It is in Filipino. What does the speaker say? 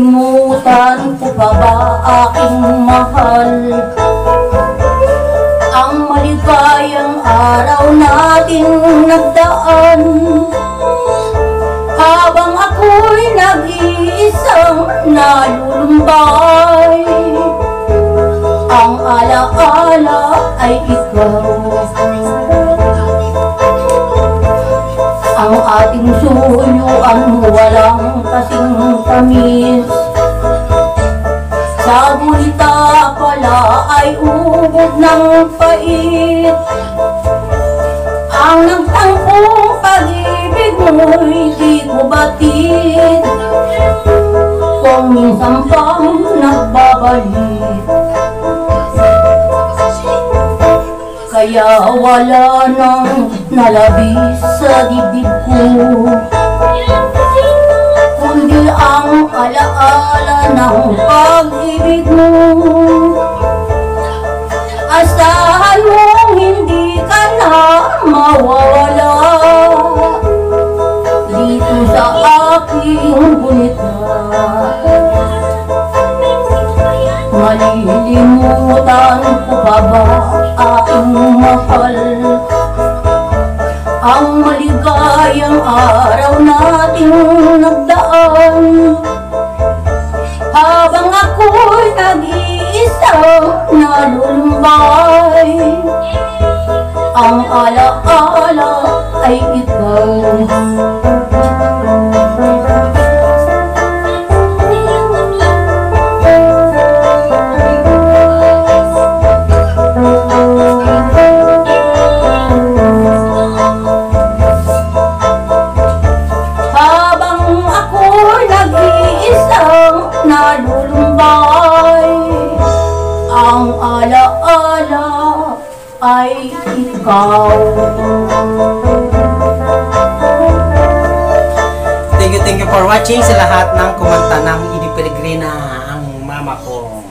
Malilimutan ko pa ba aking mahal ang maligayang araw nating nagdaan, habang ako'y nag-iisang nalulumbay. Ang alaala ay ikaw, ang ating suyuan walang kasing tamis. Sa gulita pala ay ubod ng pait. Ang nagtangkong pag-ibig mo'y di ko batid, kung minsan pang nagbabalik. Kaya wala nang nalabis sa dibdib ko, kundi ang alaala ng pag-ibig mo. Asahan mong hindi ka na mawawala dito sa aking gunita. Malilimutan ko pa ba aking mahal ang maligayang araw nating nagdaan, habang ako'y nag-iisang nalulumbay. Ang alaala ay ikaw. Ang alaala ay ikaw. Thank you for watching sa lahat ng kumanta ng Idi Peregrina, ang mama ko.